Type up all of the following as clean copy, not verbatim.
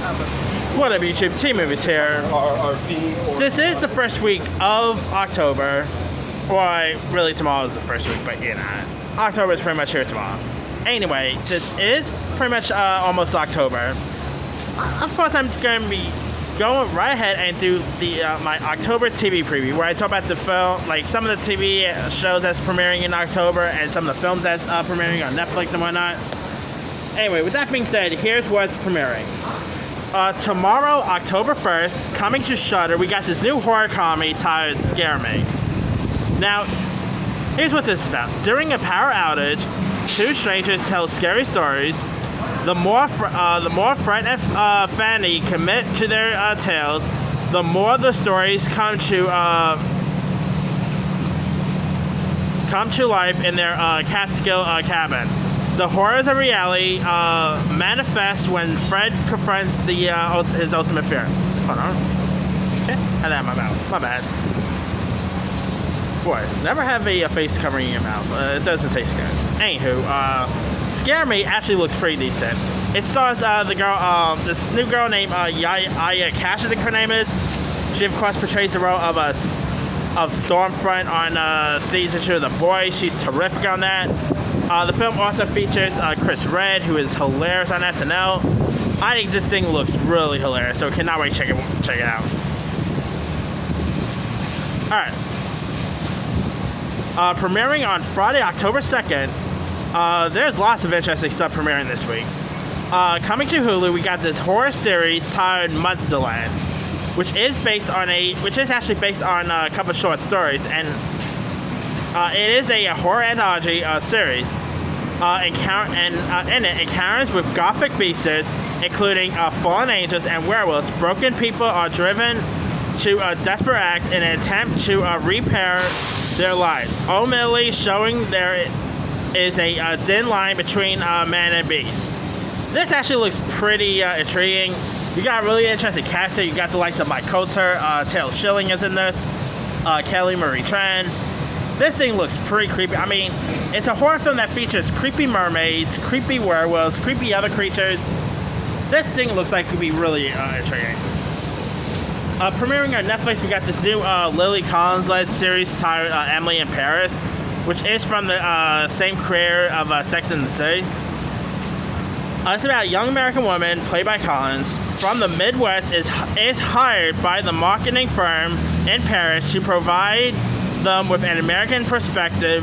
What up, YouTube? T-Movies here. This is the first week of October. Well, really tomorrow is the first week, but you know, October is pretty much here tomorrow. Anyway, this is pretty much almost October. Of course, I'm going to be going right ahead and do the my October TV preview, where I talk about the film, like some of the TV shows that's premiering in October and some of the films that's premiering on Netflix and whatnot. Anyway, with that being said, here's what's premiering. Tomorrow, October 1st, coming to Shudder, we got this new horror comedy titled Scare Me. Now, here's what this is about. During a power outage, two strangers tell scary stories. The more Fred and Fanny commit to their tales, the more the stories come to life in their Catskill cabin. The horrors of reality manifest when Fred confronts his ultimate fear. Hold on. Okay, had that in my mouth. My bad. Boy, never have a face covering your mouth. It doesn't taste good. Anywho, Scare Me actually looks pretty decent. It stars this new girl named Aya Cash, I think her name is. She of course portrays the role of Stormfront on season 2 of The Boys. She's terrific on that. The film also features Chris Redd, who is hilarious on SNL. I think this thing looks really hilarious, so cannot wait to check it out. Alright. Premiering on Friday, October 2nd, there's lots of interesting stuff premiering this week. Coming to Hulu, we got this horror series titled Monsterland, which is actually based on a couple of short stories, and it is a horror anthology series. In it, encounters with gothic beasts, including fallen angels and werewolves. Broken people are driven to desperate acts in an attempt to repair their lives, ultimately showing there is a thin line between man and beast. This actually looks pretty intriguing. You got a really interesting cast here. You got the likes of Mike Coulter, Taylor Schilling is in this, Kelly Marie Tran. This thing looks pretty creepy. I mean, it's a horror film that features creepy mermaids, creepy werewolves, creepy other creatures. This thing looks like it could be really intriguing. Premiering on Netflix, we got this new Lily Collins-led series titled Emily in Paris, which is from the same creator of Sex and the City. It's about a young American woman, played by Collins, from the Midwest, is hired by the marketing firm in Paris to provide them with an American perspective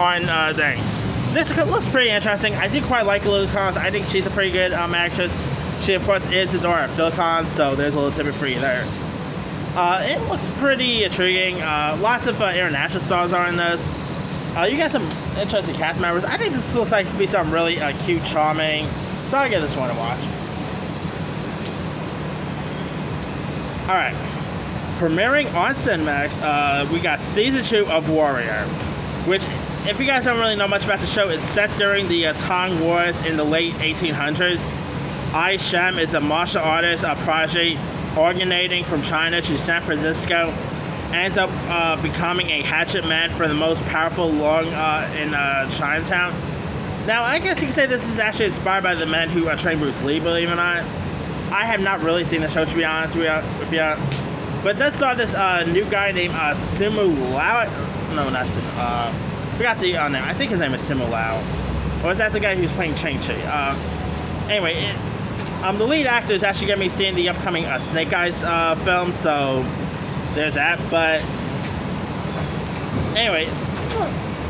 on things. This looks pretty interesting. I do quite like Lily Collins. I think she's a pretty good actress. She, of course, is the daughter of Phil Collins, so there's a little tidbit for you there. It looks pretty intriguing. Lots of international stars are in this. You got some interesting cast members. I think this looks like it could be something really cute, charming. So I'll give this one a watch. Alright. Premiering on Cinemax, we got season 2 of Warrior, which, if you guys don't really know much about the show, it's set during the Tang Wars in the late 1800s. Ai Shem is a martial artist prodigy originating from China to San Francisco, ends up becoming a hatchet man for the most powerful lord in Chinatown. Now, I guess you could say this is actually inspired by the men who trained Bruce Lee, believe it or not. I have not really seen the show, to be honest with you. But let's start this new guy named Simu Lau. No, not Simu. Forgot the name. I think his name is Simu Lau. Or is that the guy who's playing Chang-Chi? Anyway, the lead actor is actually going to be seeing the upcoming Snake Eyes film, so there's that. But anyway,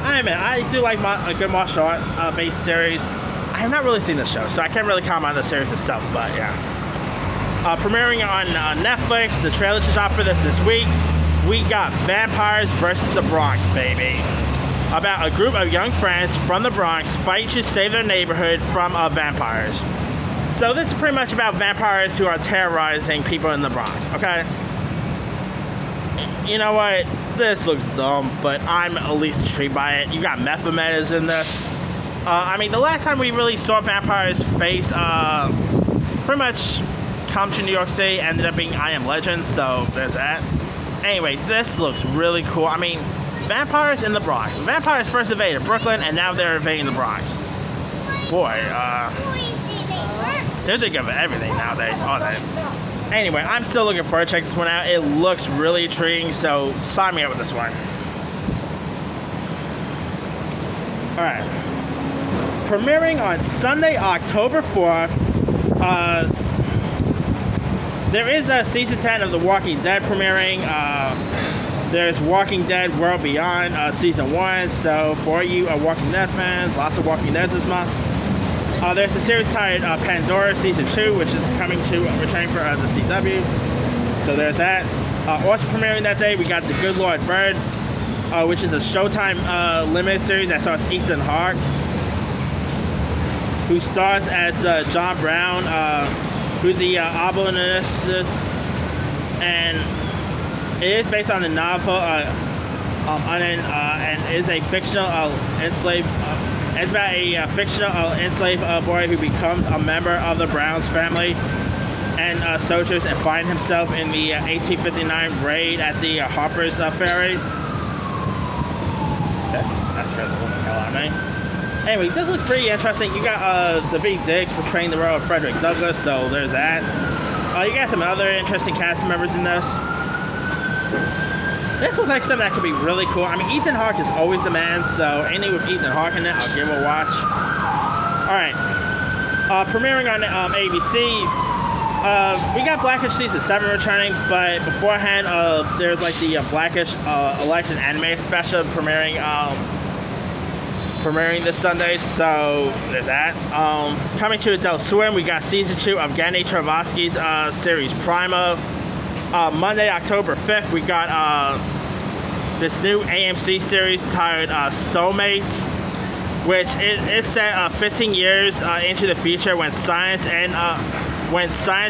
I do like a good martial art based series. I have not really seen the show, so I can't really comment on the series itself, but yeah. Premiering on Netflix, the trailer just dropped for this week. We got Vampires vs. the Bronx, baby. About a group of young friends from the Bronx fight to save their neighborhood from vampires. So this is pretty much about vampires who are terrorizing people in the Bronx, okay? You know what? This looks dumb, but I'm at least intrigued by it. You got Method Man is in this. I mean, the last time we really saw vampires face pretty much come to New York City ended up being I Am Legend, so there's that. Anyway, this looks really cool. I mean, vampires in the Bronx. Vampires first invaded Brooklyn, and now they're invading the Bronx. Boy, They're thinking of everything nowadays on it. Anyway, I'm still looking forward to check this one out. It looks really intriguing, so sign me up with this one. Alright. Premiering on Sunday, October 4th, there is a season 10 of The Walking Dead premiering. There's Walking Dead World Beyond season 1. So for you Walking Dead fans, lots of Walking Dead this month. There's a series titled Pandora season 2, which is coming to returning for the CW. So there's that. Also premiering that day, we got The Good Lord Bird, which is a Showtime limited series that stars Ethan Hawke, who stars as John Brown, who's the abolitionist, and it is based on the novel and is a fictional enslaved. It's about a fictional enslaved boy who becomes a member of the Browns family and soldiers and finds himself in the 1859 raid at the Harper's Ferry. Okay, that scared the living hell out of me. Anyway, this looks pretty interesting. You got Daveed Diggs portraying the role of Frederick Douglass, so there's that. You got some other interesting cast members in this. This looks like something that could be really cool. I mean, Ethan Hawke is always the man, so anything with Ethan Hawke in it, I'll give it a watch. Alright. Premiering on ABC, we got Blackish Season 7 returning, but beforehand, there's like the Blackish Election Anime Special premiering this Sunday, so there's that. Coming to Adult Swim, we got Season 2 of Genndy Tartakovsky's series Prima. Monday, October 5th, we got this new AMC series titled Soulmates, which is set 15 years into the future when science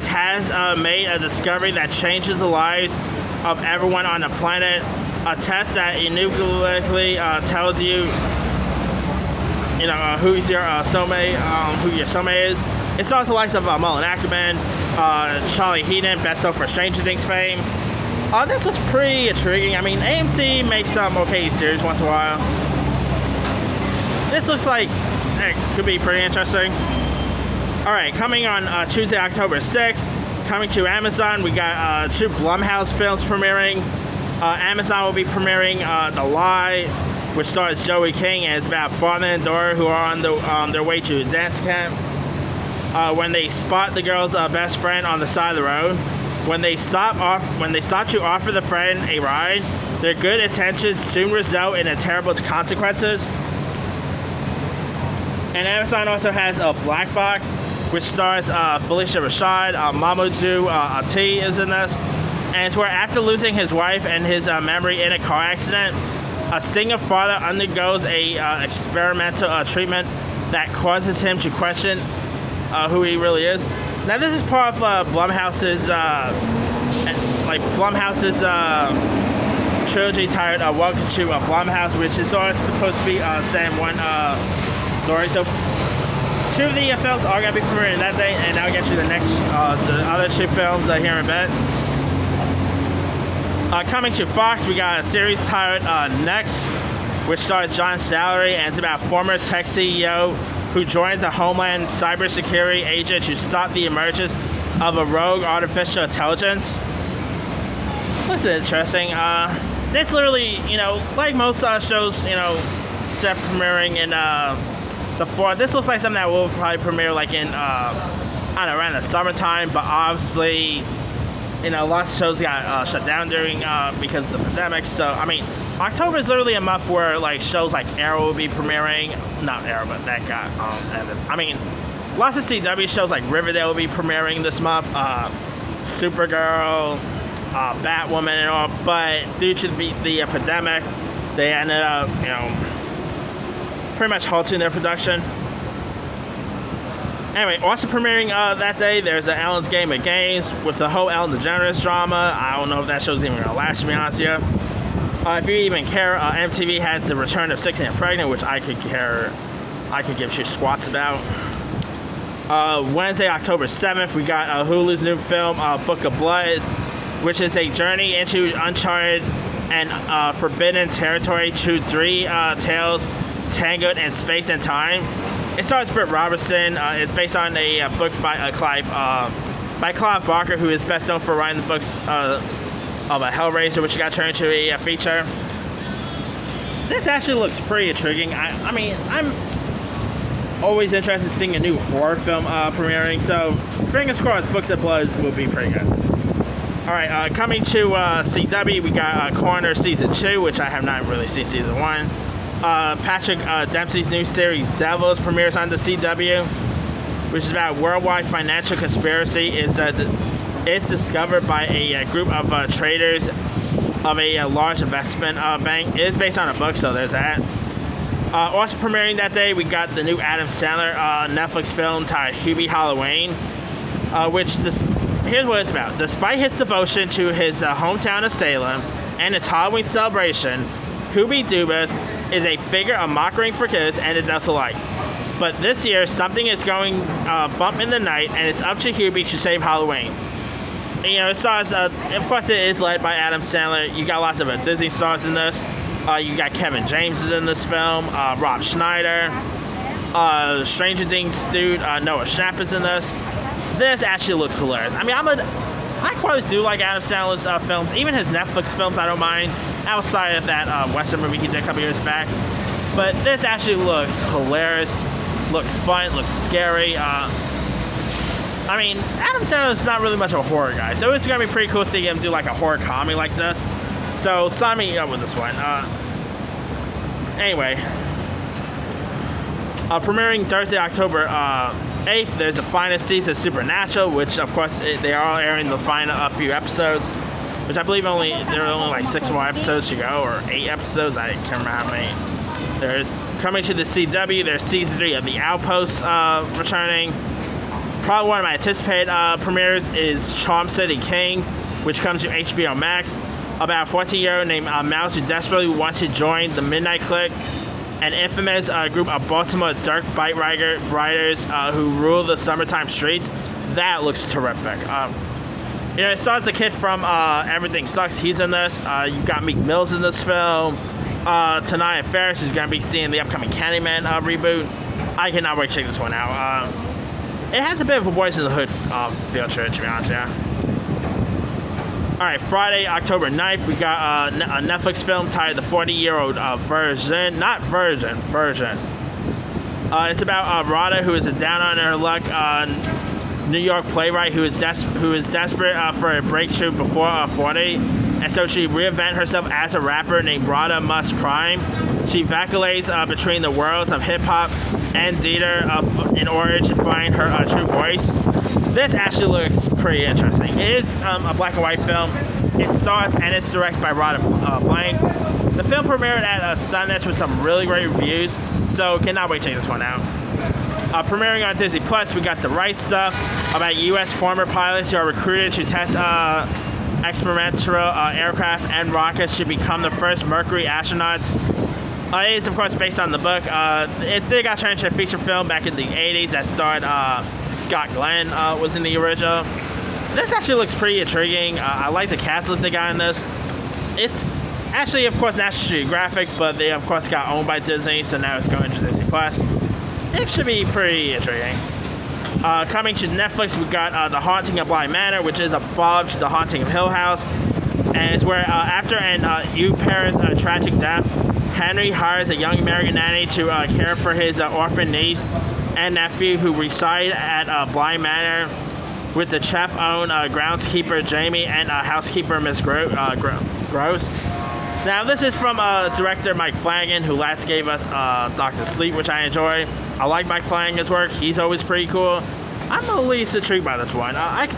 has made a discovery that changes the lives of everyone on the planet. A test that uniquely tells you, who's your soulmate, who your soulmate is. It stars the likes of Mullen Ackerman, Charlie Heaton, best known for Stranger Things fame. This looks pretty intriguing. I mean, AMC makes some okay series once in a while. This looks like it could be pretty interesting. Alright, coming on Tuesday, October 6th, coming to Amazon, we got 2 Blumhouse films premiering. Amazon will be premiering The Lie, which stars Joey King, and it's about father and daughter who are on their way to a dance camp. When they spot the girl's best friend on the side of the road, when they stop to offer the friend a ride, their good intentions soon result in terrible consequences. And Amazon also has a Black Box, which stars Felicia Rashad, Mamoudou Athie is in this, and it's where after losing his wife and his memory in a car accident, a single father undergoes a experimental treatment that causes him to question who he really is. Now this is part of Blumhouse's trilogy titled Welcome to Blumhouse, which is always supposed to be saying one story. So 2 of the films are going to be premiering that day, and I'll get you the other 2 films here in a bit. Coming to Fox, we got a series titled Next, which stars John Salary, and it's about former tech CEO who joins a Homeland cybersecurity agent to stop the emergence of a rogue artificial intelligence. Looks interesting. This literally, like most shows, set premiering in the fall. This looks like something that will probably premiere like in, around the summertime, but obviously, lots of shows got shut down during because of the pandemic. So, I mean, October is literally a month where like shows like Arrow will be premiering. Not Arrow, but that got ended. I mean, lots of CW shows like Riverdale will be premiering this month. Supergirl, Batwoman, and all. But due to the pandemic, they ended up, pretty much halting their production. Anyway, also premiering that day, there's Ellen's Game of Games with the whole Ellen DeGeneres drama. I don't know if that show's even gonna last, to be honest with you. If you even care, MTV has the return of 16 and Pregnant, which I could give 2 squats about. Wednesday, October 7th, we got Hulu's new film, Book of Bloods, which is a journey into uncharted and forbidden territory to 3 tales tangled in space and time. It stars Britt Robertson. It's based on a book by Clive Barker, who is best known for writing the books of a Hellraiser, which got turned into a feature. This actually looks pretty intriguing. I mean, I'm always interested in seeing a new horror film premiering, so fingers crossed Books of Blood will be pretty good. Alright, coming to CW, we got Coroner Season 2, which I have not really seen Season 1. Patrick Dempsey's new series Devils premieres on the CW, which is about worldwide financial conspiracy. It's discovered by a group of traders of a large investment bank. It is based on a book, so there's that. Also premiering that day, we got the new Adam Sandler Netflix film titled Hubie Halloween, here's what it's about. Despite his devotion to his hometown of Salem and its Halloween celebration, Hubie Dubas is a figure of mockery for kids and adults alike. But this year, something is going bump in the night, and it's up to Hubie to save Halloween. You know, it stars, of course, it is led by Adam Sandler. You got lots of Disney stars in this. You got Kevin James is in this film, Rob Schneider, Stranger Things dude, Noah Schnapp is in this. This actually looks hilarious. I mean, I quite do like Adam Sandler's films, even his Netflix films. I don't mind, outside of that Western movie he did a couple years back. But this actually looks hilarious, looks fun, looks scary. I mean, Adam Sandler's not really much of a horror guy, so it's gonna be pretty cool to see him do like a horror comedy like this. So sign me up with this one. Anyway, premiering Thursday, October 8th, there's the final season of Supernatural, which of course they are airing the final few episodes, which I believe there are only like 6 more episodes to go, or 8 episodes. I can't remember how many. There's coming to the CW. There's season 3 of The Outpost returning. Probably one of my anticipated premieres is Charm City Kings, which comes to HBO Max, about a 14-year-old named Mouse who desperately wants to join the Midnight Clique, an infamous group of Baltimore dirt bike riders who rule the summertime streets. That looks terrific. You know, it stars a kid from Everything Sucks. He's in this. You've got Meek Mills in this film. Tanaya Ferris is going to be seeing the upcoming Candyman reboot. I cannot wait to check this one out. It has a bit of a Boys in the Hood feel to it, to be honest, yeah. Alright, Friday, October 9th, we got a Netflix film titled The 40-Year-Old Virgin. Not Virgin, Virgin. It's about Rada, who is a down-on-her-luck New York playwright who is desperate for a breakthrough before 40, and so she reinvents herself as a rapper named Rada Must Prime. She vacillates between the worlds of hip-hop and theater in order to find her true voice. This actually looks pretty interesting. It is a black and white film. It stars and it's directed by Rada Blank. The film premiered at Sundance with some really great reviews, so cannot wait to check this one out. Premiering on Disney Plus, we got The Right Stuff, about U.S. former pilots who are recruited to test experimental aircraft and rockets to become the first Mercury astronauts. It is, of course, based on the book. They got turned into a feature film back in the 80s that starred Scott Glenn was in the original. This actually looks pretty intriguing. I like the cast list they got in this. It's actually, of course, National Geographic, but they, of course, got owned by Disney, so now it's going to Disney Plus. It should be pretty intriguing. Coming to Netflix, we got The Haunting of Bly Manor, which is a follow-up to The Haunting of Hill House. And it's where, after an Hugh Paris tragic death, Henry hires a young American nanny to care for his orphan niece and nephew who reside at Bly Manor with the chef-owned groundskeeper Jamie and housekeeper Miss Gross. Now, this is from director Mike Flanagan, who last gave us Dr. Sleep, which I enjoy. I like Mike Flanagan's work. He's always pretty cool. I'm the least intrigued by this one. I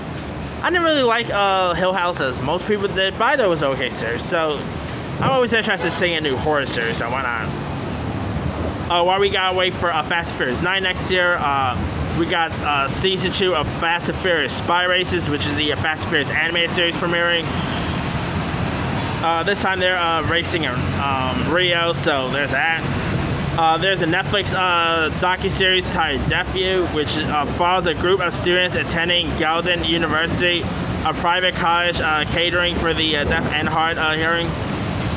didn't really like Hill House as most people did, but I thought it was an okay series. So I'm always interested in seeing a new horror series, so why not? While we gotta wait for Fast and Furious 9 next year, we got Season 2 of Fast and Furious Spy Races, which is the Fast and Furious animated series premiering. This time they're racing in Rio, so there's that. There's a Netflix docuseries titled Deaf U, which follows a group of students attending Gallaudet University, a private college catering for the deaf and hard hearing.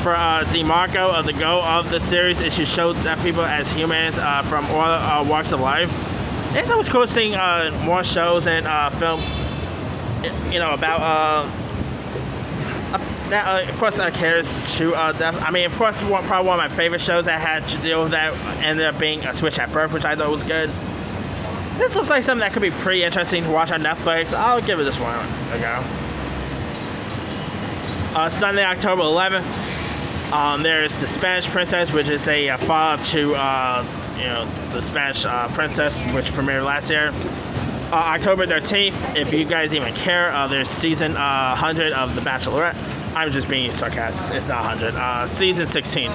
for DeMarco of the goal of the series is to show deaf people as humans from all walks of life. It's always cool seeing more shows and films, about that. Of course, cares to deaf. I mean, of course, probably one of my favorite shows that had to deal with that ended up being A Switch at Birth, which I thought was good. This looks like something that could be pretty interesting to watch on Netflix. I'll give it this one a go. Sunday, October 11th. There's The Spanish Princess, which is a follow-up to The Spanish Princess, which premiered last year. October 13th, if you guys even care, there's season 100 of The Bachelorette. I'm just being sarcastic. It's not 100. Season 16.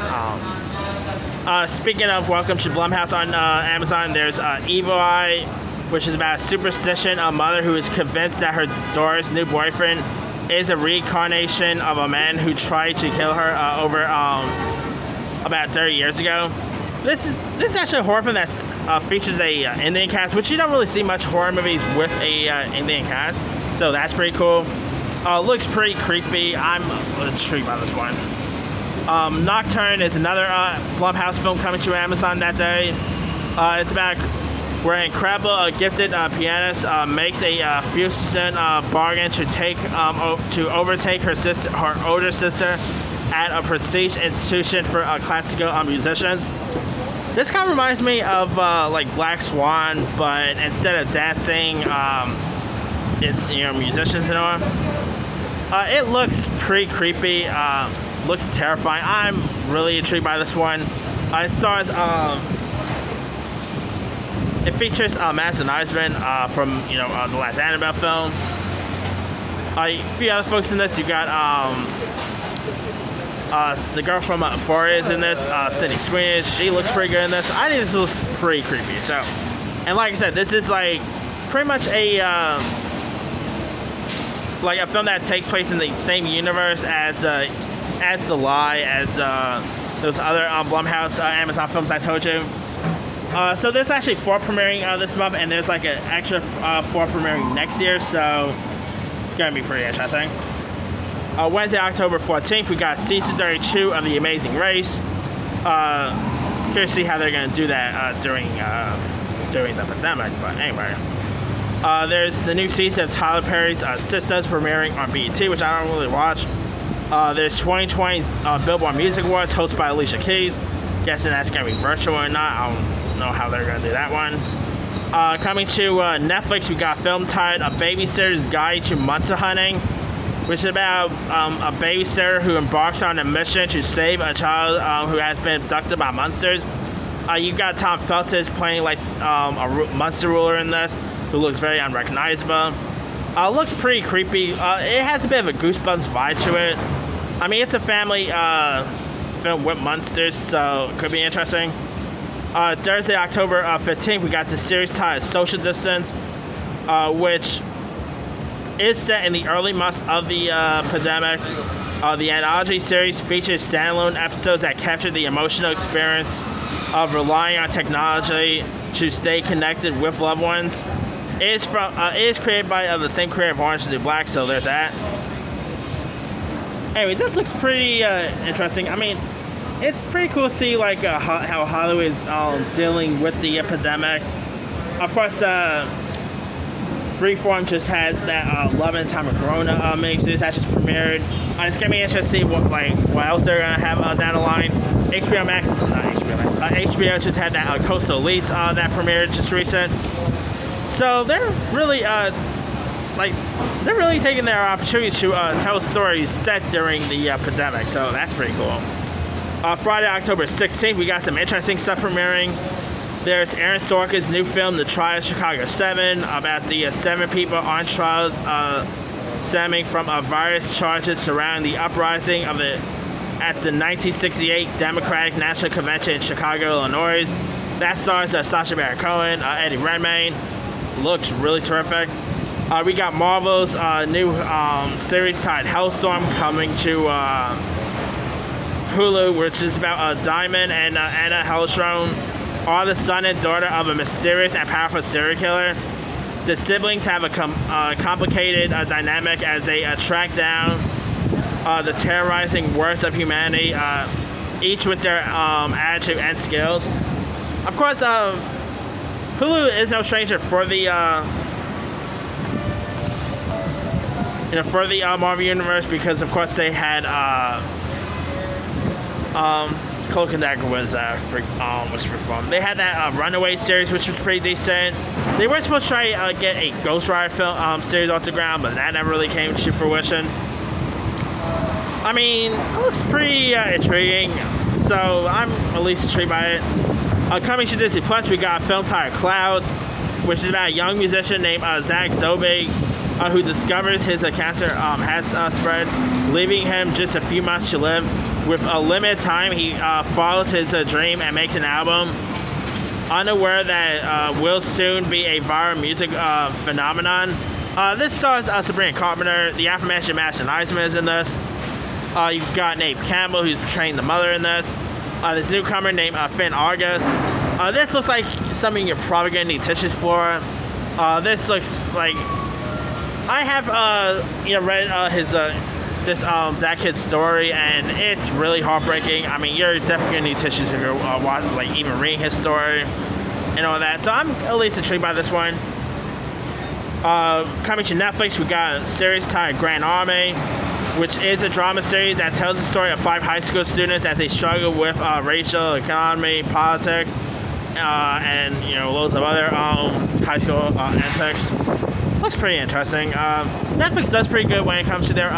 Speaking of Welcome to Blumhouse on Amazon, there's Evil Eye, which is about a superstition mother who is convinced that her daughter's new boyfriend is a reincarnation of a man who tried to kill her over about 30 years ago. This is actually a horror film that features a Indian cast, which you don't really see much horror movies with a Indian cast, so that's pretty cool. Looks pretty creepy. I'm intrigued by this one. Nocturne is another Blumhouse film coming to Amazon that day. It's about where an incredible gifted pianist makes a fusion bargain to overtake her older sister at a prestige institution for classical musicians. This kind of reminds me of like Black Swan, but instead of dancing, it's musicians and all. It looks pretty creepy. Looks terrifying. I'm really intrigued by this one. It stars. It features Madison Eisman from the last Annabelle film. A few other folks in this. You got the girl from Euphoria is in this. Sydney Sweeney. She looks pretty good in this. I think this looks pretty creepy. So, and like I said, this is like pretty much a film that takes place in the same universe as The Lie, as those other Blumhouse Amazon films I told you. So there's actually 4 premiering this month, and there's like an extra 4 premiering next year, so it's going to be pretty interesting. Wednesday, October 14th, we got season 32 of The Amazing Race. Curious to see how they're going to do that during the pandemic, but anyway. There's the new season of Tyler Perry's Sisters premiering on BET, which I don't really watch. There's 2020's Billboard Music Awards hosted by Alicia Keys. Guessing that's going to be virtual or not. I don't know how they're going to do that one. Coming to Netflix, we got a film titled A Babysitter's Guide to Monster Hunting, which is about a babysitter who embarks on a mission to save a child who has been abducted by monsters. You've got Tom Felton playing like a monster ruler in this, who looks very unrecognizable. Looks pretty creepy. It has a bit of a Goosebumps vibe to it. I mean, it's a family film with monsters, so it could be interesting. Thursday, October 15th, we got the series titled Social Distance, which is set in the early months of the pandemic. The anthology series features standalone episodes that capture the emotional experience of relying on technology to stay connected with loved ones. It is created by the same creator of Orange is the New Black, so there's that. Anyway, this looks pretty interesting. I mean, it's pretty cool to see like how Hollywood is dealing with the epidemic. Of course, Freeform just had that Love in Time of Corona miniseries that just premiered. It's gonna be interesting to see what else they're gonna have down the line. HBO Max, not HBO Max. HBO just had that Coastal Elites that premiered just recent. So they're really taking their opportunity to tell stories set during the pandemic. So that's pretty cool. Friday, October 16th, we got some interesting stuff premiering. There's Aaron Sorkin's new film, The Trial of Chicago 7, about the 7 people on trial stemming from various charges surrounding the uprising at the 1968 Democratic National Convention in Chicago, Illinois. That stars Sacha Baron Cohen, Eddie Redmayne. Looks really terrific. We got Marvel's new series titled Hellstorm coming to Hulu, which is about Diamond and Anna Hellstrom are the son and daughter of a mysterious and powerful serial killer. The siblings have a complicated dynamic as they track down the terrorizing worst of humanity, each with their attitude and skills. Of course, Hulu is no stranger for the Marvel Universe, because of course they had Cloak and Dagger was for fun. They had that Runaway series, which was pretty decent. They were supposed to try get a Ghost Rider film series off the ground, but that never really came to fruition. I mean, it looks pretty intriguing, so I'm at least intrigued by it. Coming to Disney Plus, we got a film titled Clouds, which is about a young musician named Zach Zobig, who discovers his cancer has spread, leaving him just a few months to live. With a limited time, he follows his dream and makes an album, unaware that will soon be a viral music phenomenon. This stars Sabrina Carpenter. The aforementioned Madison Iseman is in this. You've got Nate Campbell, who's portraying the mother in this. This newcomer named Finn Argus. This looks like something you're probably going to need tissues for. This looks like... I have read his this Zach Kid's story, and it's really heartbreaking. I mean, you're definitely gonna need tissues if you're even reading his story and all that. So I'm at least intrigued by this one. Coming to Netflix, we got a series titled Grand Army, which is a drama series that tells the story of 5 high school students as they struggle with racial, economy, politics, and loads of other high school antics. Looks pretty interesting. Netflix does pretty good when it comes to their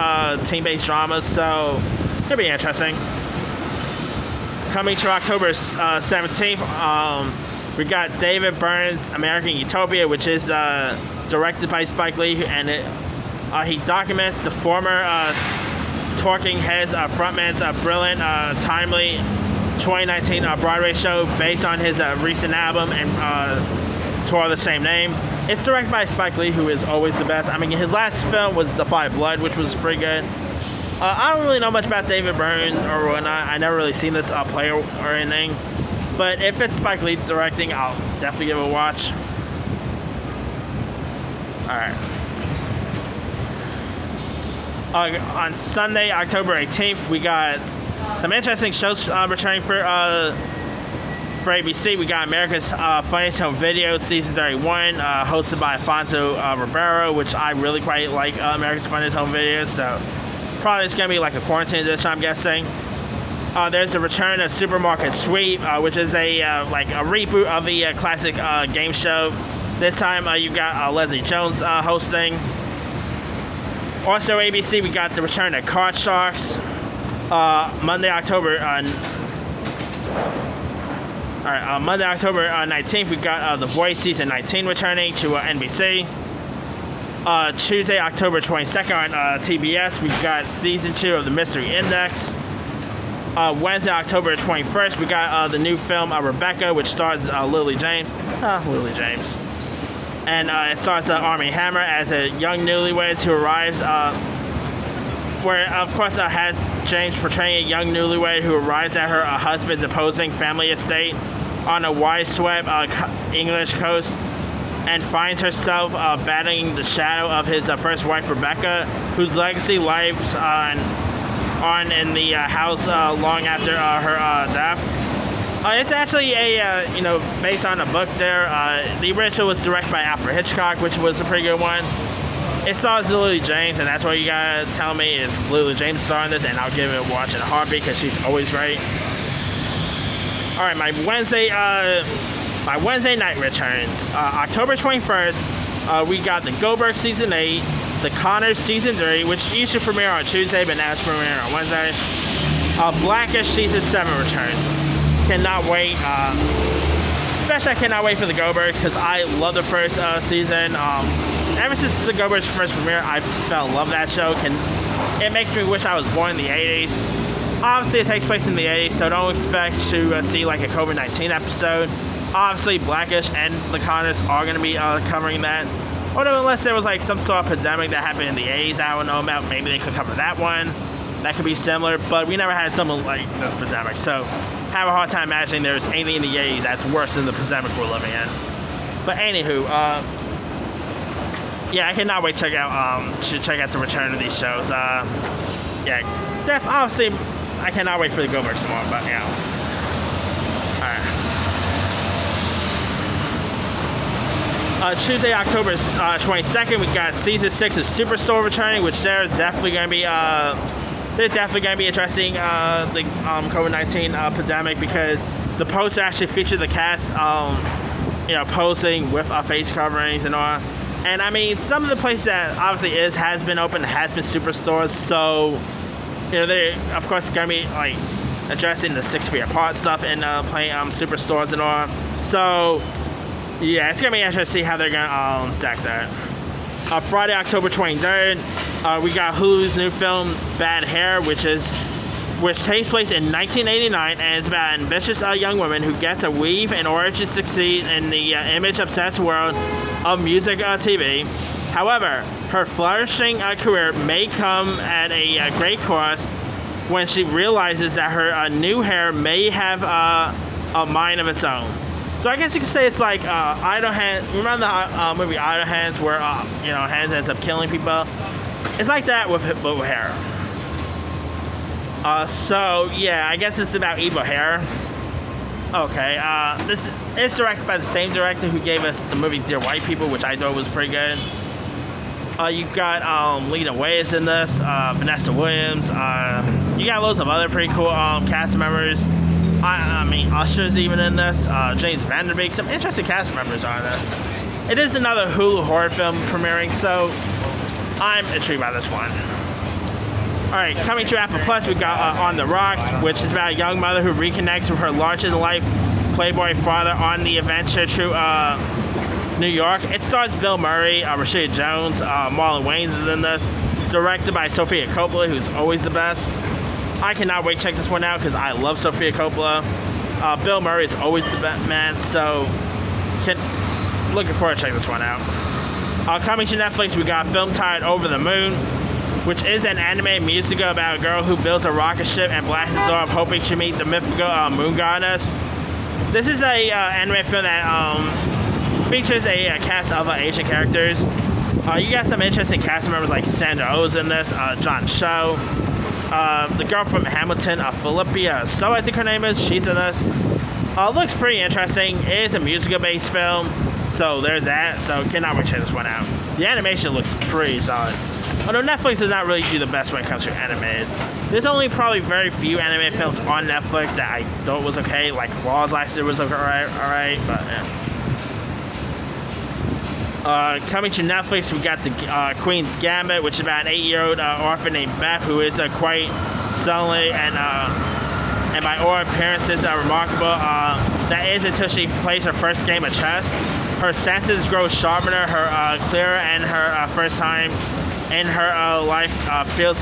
team-based dramas, so it'll be interesting. Coming to October 17th, we got David Byrne's American Utopia, which is directed by Spike Lee, and he documents the former Talking Heads frontman's brilliant, timely 2019 Broadway show based on his recent album and tour of the same name. It's directed by Spike Lee, who is always the best. I mean, his last film was The Five Blood, which was pretty good. I don't really know much about David Byrne or whatnot. I never really seen this play or anything. But if it's Spike Lee directing, I'll definitely give it a watch. Alright. On Sunday, October 18th, we got some interesting shows returning for ABC. We got America's Funniest Home Videos Season 31, hosted by Alfonso Ribeiro, which I really quite like America's Funniest Home Videos, so probably it's going to be like a quarantine edition, I'm guessing. There's a return of Supermarket Sweep, which is a reboot of the classic game show. This time you've got Leslie Jones hosting. Also ABC, we got the return of Card Sharks. Monday, October 19th, we got The Voice Season 19 returning to NBC. Tuesday, October 22nd on TBS, we got Season 2 of The Mystery Index. Wednesday, October 21st, we got the new film Rebecca, which stars Lily James. And it stars Armie Hammer as a young newlywed who arrives, where of course has James portraying a young newlywed who arrives at her husband's opposing family estate on a windswept English coast, and finds herself battling the shadow of his first wife Rebecca, whose legacy lives on in the house long after her death. It's actually based on a book there. The original was directed by Alfred Hitchcock, which was a pretty good one. It stars Lily James, and that's what you gotta tell me is Lily James starring this, and I'll give it a watch in a heartbeat because she's always great. Alright, my Wednesday night returns. October 21st, we got The Goldberg Season 8, The Conners Season 3, which used to premiere on Tuesday, but now it's premiering on Wednesday. Blackish Season 7 returns. Cannot wait. Especially I cannot wait for The Goldbergs because I love the first season. Ever since The Goldbergs first premiere, I fell in love with that show. It makes me wish I was born in the 80s. Obviously, it takes place in the 80s, so don't expect to see like a COVID-19 episode. Obviously, Blackish and The Conners are going to be covering that. Although, unless there was like some sort of pandemic that happened in the 80s I don't know about, maybe they could cover that one. That could be similar, but we never had something like this pandemic, so have a hard time imagining there's anything in the 80s that's worse than the pandemic we're living in. But anywho, yeah, I cannot wait to check out the return of these shows. yeah, obviously, I cannot wait for the Go-Birds tomorrow, but yeah. Alright. Tuesday, October 22nd, we got season 6 of Superstore returning, which they're definitely going to be addressing the COVID-19 pandemic, because the poster actually featured the cast, posing with face coverings and all. And I mean, some of the places that obviously has been open has been Superstores, so they're of course going to be like addressing the 6 feet apart stuff and playing Superstores and all. So yeah, it's gonna be interesting to see how they're gonna stack that. Friday, October 23rd, we got Hulu's new film Bad Hair, which takes place in 1989 and is about an ambitious young woman who gets a weave in order to succeed in the image-obsessed world of music TV. However, her flourishing career may come at a great cost when she realizes that her new hair may have a mind of its own. So I guess you could say it's like Idle Hands. Remember the movie Idle Hands, where Hands ends up killing people? It's like that with hair. So yeah, I guess it's about evil hair. Okay, this is directed by the same director who gave us the movie Dear White People, which I thought was pretty good. You've got Lena Waithe in this, Vanessa Williams. You got loads of other pretty cool cast members. I mean, Usher's even in this. James Van Der Beek. Some interesting cast members are there. It is another Hulu horror film premiering, so I'm intrigued by this one. Alright, coming to Apple Plus, we got On the Rocks, which is about a young mother who reconnects with her larger-than-life Playboy father on the adventure to New York. It stars Bill Murray, Rashida Jones, Marlon Wayans is in this. Directed by Sofia Coppola, who's always the best. I cannot wait to check this one out because I love Sofia Coppola. Bill Murray is always the best man, so looking forward to checking this one out. Coming to Netflix, we got a film titled Over the Moon, which is an anime musical about a girl who builds a rocket ship and blasts it off, hoping to meet the mythical moon goddess. This is a anime film that features a cast of Asian characters. You got some interesting cast members like Sandra Oh's in this, John Cho, the girl from Hamilton, Philippia So I think her name is, she's in this. Looks pretty interesting. It is a musical-based film, so there's that. So cannot wait to check this one out. The animation looks pretty solid. Although Netflix does not really do the best when it comes to animated. There's only probably very few animated films on Netflix that I thought was okay. Like Claws last year was alright, but yeah. Coming to Netflix, we got the Queen's Gambit, which is about an 8-year-old orphan named Beth, who is quite suddenly and by all appearances remarkable. That is until she plays her first game of chess. Her senses grow sharper, her clearer, and her first time in her life feels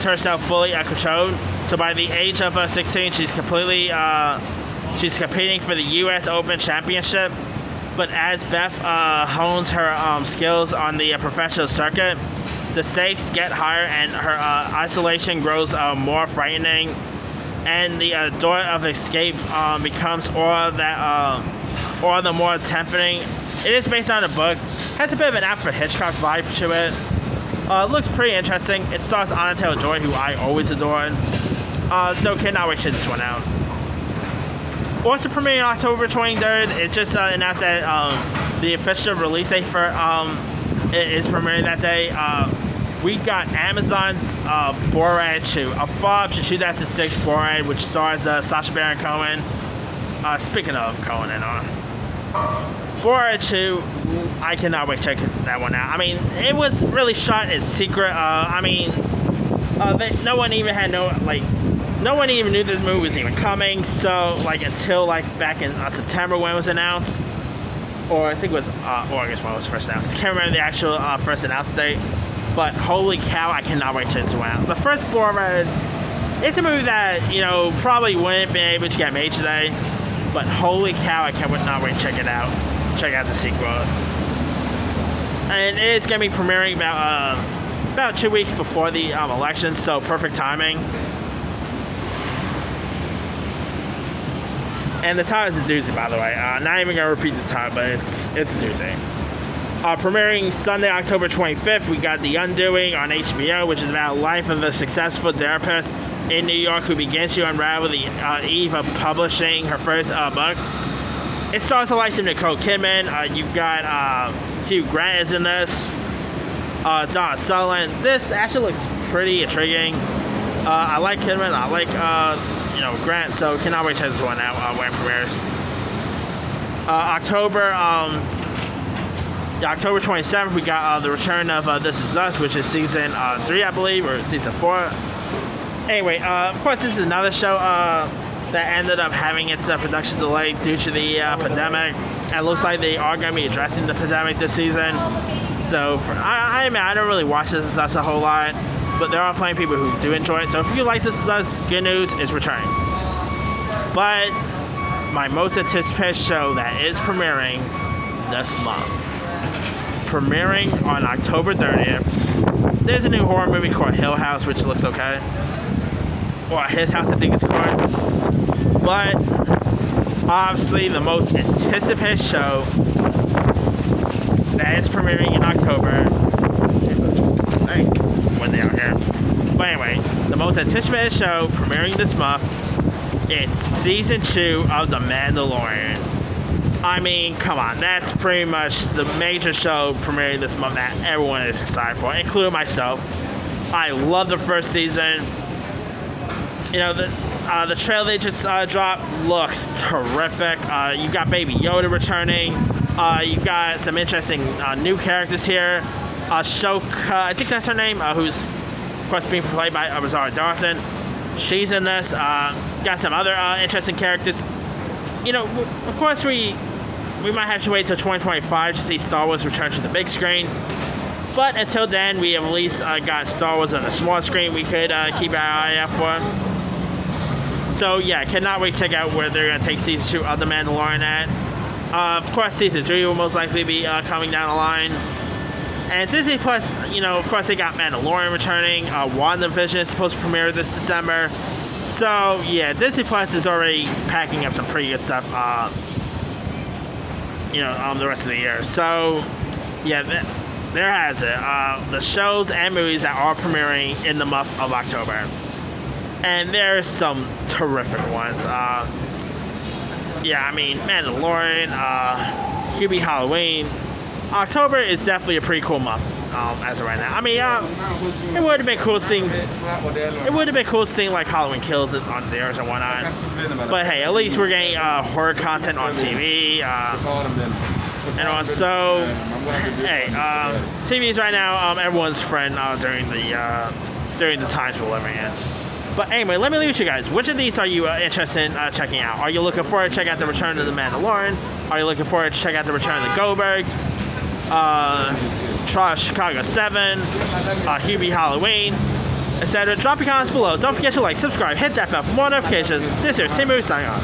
herself fully controlled. So by the age of 16, she's competing for the U.S. Open Championship. But as Beth hones her skills on the professional circuit, the stakes get higher and her isolation grows more frightening, and the door of escape becomes all the more tempting. It is based on a book, has a bit of an Alfred Hitchcock vibe to it. Looks pretty interesting. It stars Anna Taylor-Joy, who I always adored. So cannot wait to check this one out. Also premiering October 23rd, it just announced that the official release date for it is premiering that day. We got Amazon's Borat 2, a follow-up to 2006 Borat, which stars Sacha Baron Cohen. Speaking of Cohen and all. Borat 2, I cannot wait to check that one out. I mean, it was really shot in secret. No one even knew this movie was even coming. So, until back in September when it was announced, or I think it was August when it was first announced. I can't remember the actual first announced date. But holy cow, I cannot wait to check this one out. The first Borat, it's a movie that probably wouldn't be able to get made today. But holy cow, I cannot wait to check it out. Check out the sequel. And it's going to be premiering about 2 weeks before the election, so perfect timing. And the title is a doozy, by the way. Not even going to repeat the title, but it's a doozy. Premiering Sunday, October 25th, we got The Undoing on HBO, which is about life of a successful therapist in New York who begins to unravel the eve of publishing her first book. It stars the likes of Nicole Kidman. You've got Hugh Grant is in this. Donna Sutherland. This actually looks pretty intriguing. I like Kidman. I like Grant. So cannot wait to check this one out when it premieres. October 27th, we got the return of This Is Us, which is season 3, I believe, or season 4. Anyway, of course, this is another show that ended up having its production delayed due to the pandemic. And it looks like they are going to be addressing the pandemic this season. So, I don't really watch This Is Us a whole lot, but there are plenty of people who do enjoy it. So, if you like This Is Us, good news, it's returning. But my most anticipated show that is premiering this month. Premiering on October 30th. There's a new horror movie called Hill House, which looks okay. Well, His House, I think it's called. But obviously, the most anticipated show that is premiering in October. When they are here. But anyway, the most anticipated show premiering this month. It's season 2 of The Mandalorian. I mean, come on, that's pretty much the major show premiering this month that everyone is excited for, including myself. I love the first season. The trailer they just dropped looks terrific. You got Baby Yoda returning. You got some interesting new characters here. Ahsoka, I think that's her name, who's of course being played by Rosario Dawson. She's in this. Got some other interesting characters. Of course we might have to wait till 2025 to see Star Wars return to the big screen. But until then, we have at least got Star Wars on the small screen we could keep our eye out for. So yeah, cannot wait to check out where they're going to take season 2 of The Mandalorian at. Of course, season 3 will most likely be coming down the line. And Disney Plus, of course they got Mandalorian returning. WandaVision is supposed to premiere this December. So yeah, Disney Plus is already packing up some pretty good stuff. The rest of the year. So yeah, there has it. The shows and movies that are premiering in the month of October. And there's some terrific ones. Mandalorian, Hubie Halloween. October is definitely a pretty cool month as of right now. It would have been cool seeing. It would have been cool seeing like Halloween Kills on theirs and whatnot. But hey, at least we're getting horror content on TV. And also, hey, TVs right now, everyone's friend during the times we're living in. But anyway, let me leave it to you guys. Which of these are you interested in checking out? Are you looking forward to check out the return of The Mandalorian? Are you looking forward to check out the return of the Goldbergs? Trial of Chicago 7, Hubie Halloween, etc. Drop your comments below. Don't forget to like, subscribe, hit that bell for more notifications. This is C-Movie signing off.